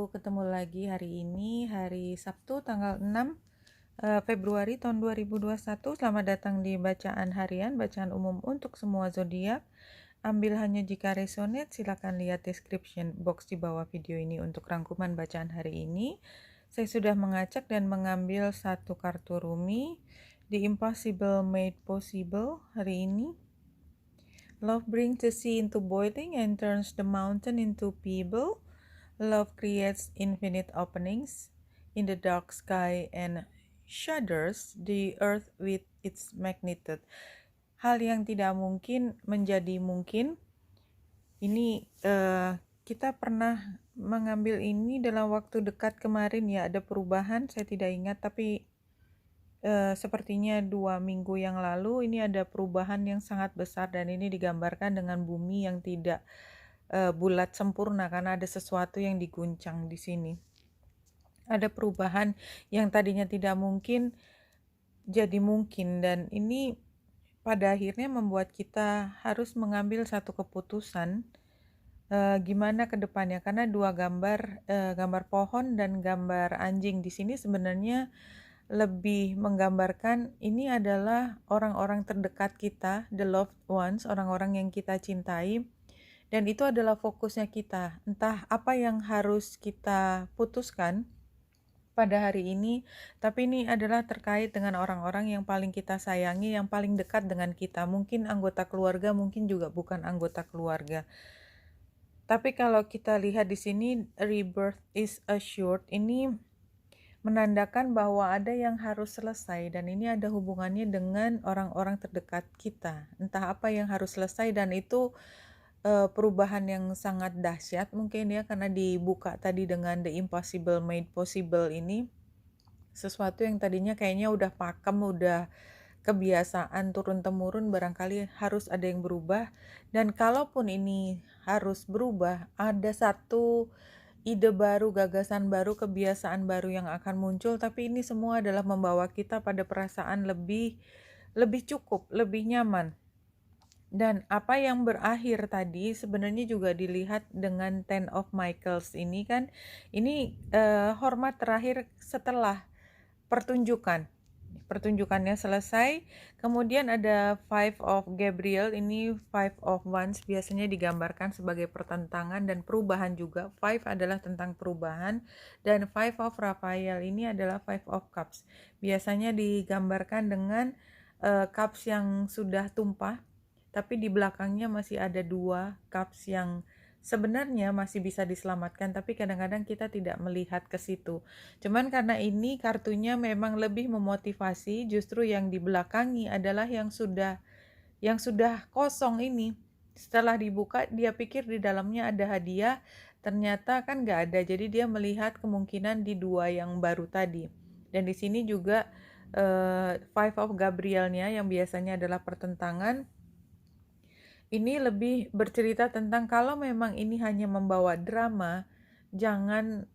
ketemu lagi hari ini, hari Sabtu tanggal 6 Februari tahun 2021. Selamat datang di Bacaan Harian, bacaan umum untuk semua zodiak. Ambil hanya jika resonate, silakan lihat description box di bawah video ini untuk rangkuman bacaan hari ini. Saya sudah mengacak dan mengambil satu kartu rumi, The Impossible Made Possible hari ini. Love brings the sea into boiling and turns the mountain into pebble. Love creates infinite openings in the dark sky and shudders the earth with its magnitude. Hal yang tidak mungkin menjadi mungkin. Ini kita pernah mengambil ini dalam waktu dekat kemarin ya, ada perubahan, saya tidak ingat, tapi sepertinya 2 minggu yang lalu ini ada perubahan yang sangat besar, dan ini digambarkan dengan bumi yang tidak bulat sempurna karena ada sesuatu yang diguncang di sini. Ada perubahan yang tadinya tidak mungkin jadi mungkin, dan ini pada akhirnya membuat kita harus mengambil satu keputusan gimana ke depannya, karena dua gambar pohon dan gambar anjing di sini sebenarnya lebih menggambarkan ini adalah orang-orang terdekat kita, the loved ones, orang-orang yang kita cintai. Dan itu adalah fokusnya kita. Entah apa yang harus kita putuskan pada hari ini, tapi ini adalah terkait dengan orang-orang yang paling kita sayangi, yang paling dekat dengan kita. Mungkin anggota keluarga, mungkin juga bukan anggota keluarga. Tapi kalau kita lihat di sini, rebirth is assured, ini menandakan bahwa ada yang harus selesai, dan ini ada hubungannya dengan orang-orang terdekat kita. Entah apa yang harus selesai, dan itu perubahan yang sangat dahsyat mungkin ya, karena dibuka tadi dengan The Impossible Made Possible. Ini sesuatu yang tadinya kayaknya udah pakem, udah kebiasaan turun-temurun, barangkali harus ada yang berubah. Dan kalaupun ini harus berubah, ada satu ide baru, gagasan baru, kebiasaan baru yang akan muncul, tapi ini semua adalah membawa kita pada perasaan lebih cukup, lebih nyaman. Dan apa yang berakhir tadi sebenarnya juga dilihat dengan Ten of Michaels ini kan, ini hormat terakhir setelah pertunjukannya selesai. Kemudian ada Five of Gabriel, ini Five of Wands biasanya digambarkan sebagai pertentangan dan perubahan juga. Five adalah tentang perubahan, dan Five of Raphael ini adalah Five of Cups, biasanya digambarkan dengan cups yang sudah tumpah, tapi di belakangnya masih ada 2 cups yang sebenarnya masih bisa diselamatkan, tapi kadang-kadang kita tidak melihat ke situ. Cuman karena ini kartunya memang lebih memotivasi, justru yang di belakangi adalah yang sudah kosong ini. Setelah dibuka, dia pikir di dalamnya ada hadiah, ternyata kan nggak ada. Jadi dia melihat kemungkinan di 2 yang baru tadi. Dan di sini juga Five of Gabrielnya yang biasanya adalah pertentangan, ini lebih bercerita tentang kalau memang ini hanya membawa drama, jangan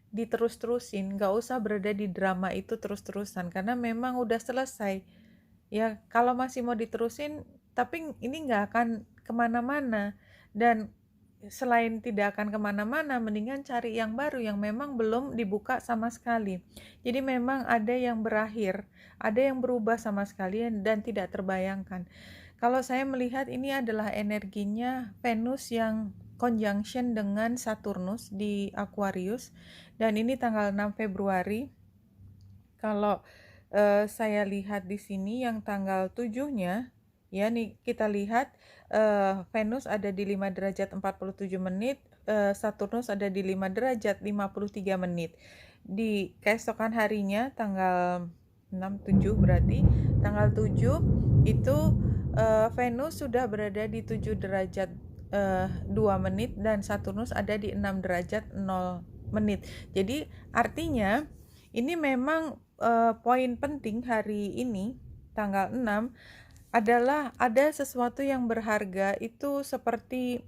diterus-terusin, gak usah berada di drama itu terus-terusan, karena memang udah selesai. Ya, kalau masih mau diterusin, tapi ini gak akan kemana-mana. Dan selain tidak akan kemana-mana, mendingan cari yang baru yang memang belum dibuka sama sekali. Jadi memang ada yang berakhir, ada yang berubah sama sekali dan tidak terbayangkan. Kalau saya melihat ini adalah energinya Venus yang conjunction dengan Saturnus di Aquarius, dan ini tanggal 6 Februari. Kalau saya lihat di sini yang tanggal 7-nya, ya nih kita lihat Venus ada di 5 derajat 47 menit, Saturnus ada di 5 derajat 53 menit. Di keesokan harinya tanggal 6, 7 berarti tanggal 7 itu Venus sudah berada di 7 derajat 2 menit dan Saturnus ada di 6 derajat 0 menit. Jadi artinya ini memang poin penting hari ini tanggal 6 adalah ada sesuatu yang berharga, itu seperti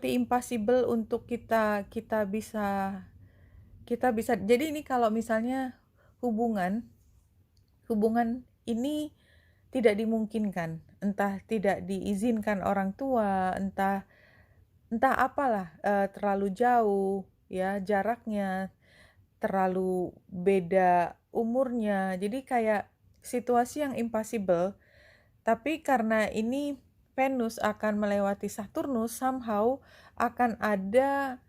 impossible untuk kita bisa jadi ini kalau misalnya hubungan ini tidak dimungkinkan, entah tidak diizinkan orang tua, entah apalah, terlalu jauh, ya, jaraknya terlalu beda umurnya. Jadi kayak situasi yang impossible. Tapi karena ini Venus akan melewati Saturnus, somehow akan ada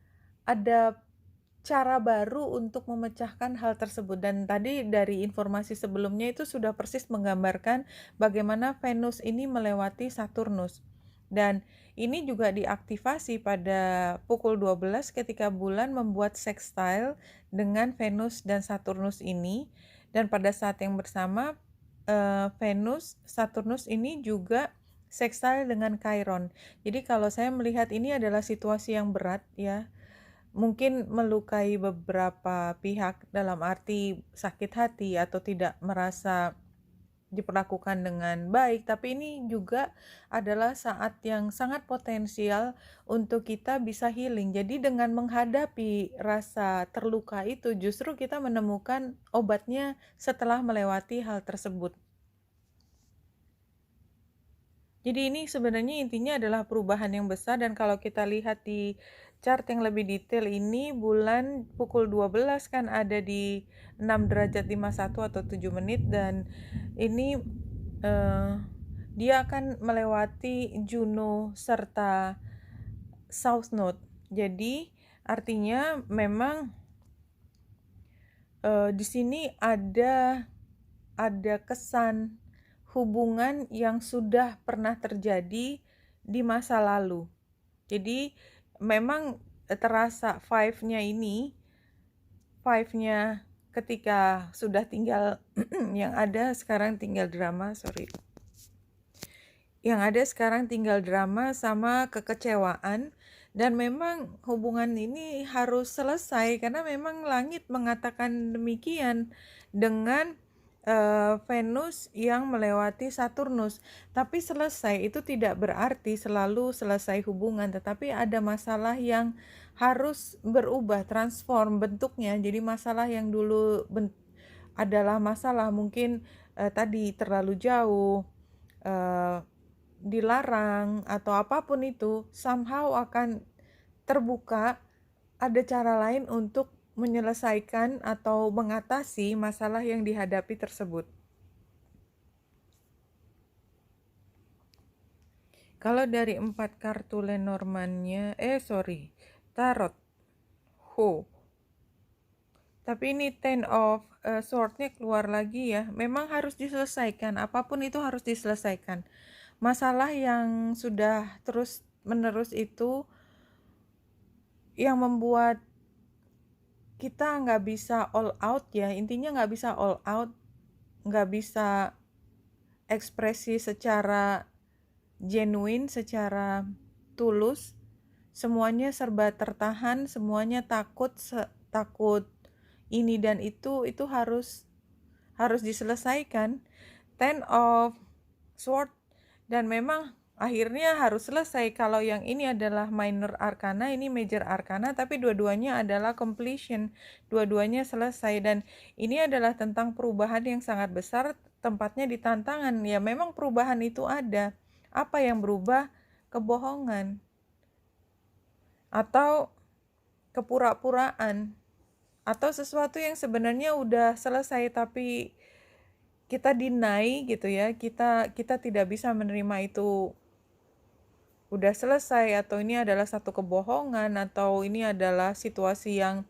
cara baru untuk memecahkan hal tersebut. Dan tadi dari informasi sebelumnya itu sudah persis menggambarkan bagaimana Venus ini melewati Saturnus. Dan ini juga diaktifasi pada pukul 12 ketika bulan membuat sextile dengan Venus dan Saturnus ini. Dan pada saat yang bersama Venus, Saturnus ini juga sextile dengan Chiron. Jadi kalau saya melihat ini adalah situasi yang berat ya, mungkin melukai beberapa pihak dalam arti sakit hati atau tidak merasa diperlakukan dengan baik, tapi ini juga adalah saat yang sangat potensial untuk kita bisa healing. Jadi dengan menghadapi rasa terluka itu justru kita menemukan obatnya setelah melewati hal tersebut. Jadi ini sebenarnya intinya adalah perubahan yang besar, dan kalau kita lihat di chart yang lebih detail ini, bulan pukul 12 kan ada di 6 derajat 51 atau 7 menit, dan ini dia akan melewati Juno serta South Node. Jadi artinya memang di sini ada kesan hubungan yang sudah pernah terjadi di masa lalu. Jadi memang terasa five-nya ketika sudah tinggal yang ada sekarang tinggal drama, Yang ada sekarang tinggal drama sama kekecewaan, dan memang hubungan ini harus selesai karena memang langit mengatakan demikian dengan Venus yang melewati Saturnus. Tapi selesai itu tidak berarti selalu selesai hubungan, tetapi ada masalah yang harus berubah, transform bentuknya. Jadi masalah yang dulu adalah masalah mungkin tadi terlalu jauh, dilarang atau apapun itu, somehow akan terbuka, ada cara lain untuk menyelesaikan atau mengatasi masalah yang dihadapi tersebut. Kalau dari 4 kartu Lenormandnya, Tarot. Tapi ini Ten of Sword-nya keluar lagi ya. Memang harus diselesaikan, apapun itu harus diselesaikan. Masalah yang sudah terus menerus itu yang membuat kita nggak bisa all out ya, intinya nggak bisa all out, nggak bisa ekspresi secara genuine, secara tulus, semuanya serba tertahan, semuanya takut ini dan itu harus diselesaikan. Ten of Sword, dan memang akhirnya harus selesai. Kalau yang ini adalah minor arcana, ini major arcana, tapi dua-duanya adalah completion, dua-duanya selesai. Dan ini adalah tentang perubahan yang sangat besar, tempatnya di tantangan. Ya memang perubahan itu ada. Apa yang berubah? Kebohongan atau kepura-puraan, atau sesuatu yang sebenarnya udah selesai tapi kita deny gitu ya, kita tidak bisa menerima itu udah selesai, atau ini adalah satu kebohongan, atau ini adalah situasi yang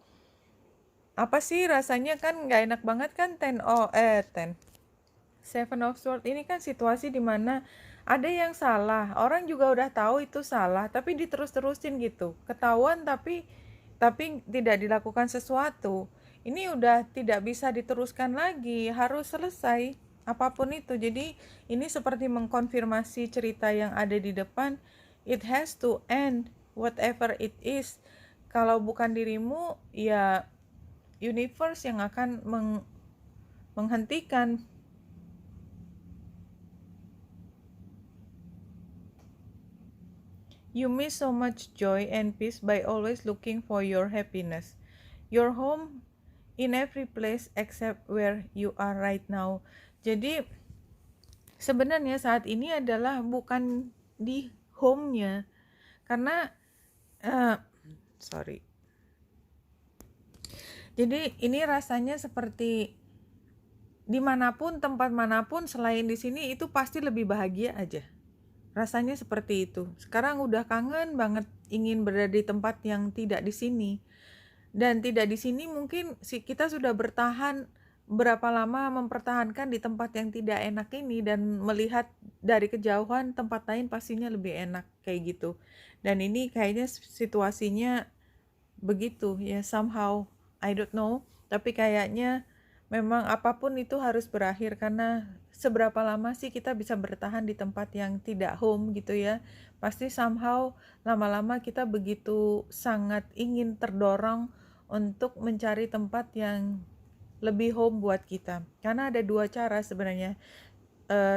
apa sih rasanya kan nggak enak banget kan. Seven of Swords ini kan situasi dimana ada yang salah, orang juga udah tahu itu salah tapi diterus-terusin gitu, ketahuan tapi tidak dilakukan sesuatu. Ini udah tidak bisa diteruskan lagi, harus selesai apapun itu. Jadi ini seperti mengkonfirmasi cerita yang ada di depan. It has to end, whatever it is. Kalau bukan dirimu, ya universe yang akan menghentikan. You miss so much joy and peace by always looking for your happiness. Your home in every place except where you are right now. Jadi sebenarnya saat ini adalah bukan di home-nya, karena Jadi ini rasanya seperti dimanapun, tempat manapun selain di sini itu pasti lebih bahagia aja. Rasanya seperti itu. Sekarang udah kangen banget ingin berada di tempat yang tidak di sini. Dan tidak di sini mungkin kita sudah bertahan berapa lama mempertahankan di tempat yang tidak enak ini dan melihat dari kejauhan tempat lain pastinya lebih enak kayak gitu. Dan ini kayaknya situasinya begitu ya, somehow I don't know, tapi kayaknya memang apapun itu harus berakhir, karena seberapa lama sih kita bisa bertahan di tempat yang tidak home gitu ya. Pasti somehow lama-lama kita begitu sangat ingin terdorong untuk mencari tempat yang lebih home buat kita. Karena ada dua cara sebenarnya.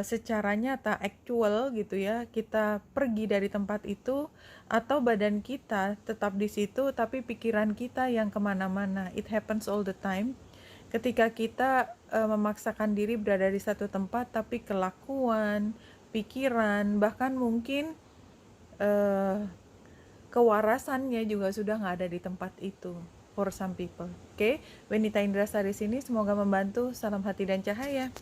Secara nyata, actual gitu ya, kita pergi dari tempat itu, atau badan kita tetap di situ tapi pikiran kita yang kemana-mana. It happens all the time. Ketika kita memaksakan diri berada di satu tempat tapi kelakuan, pikiran, bahkan mungkin kewarasannya juga sudah nggak ada di tempat itu for some people. Oke, Wenita Indrasari sini, semoga membantu. Salam hati dan cahaya.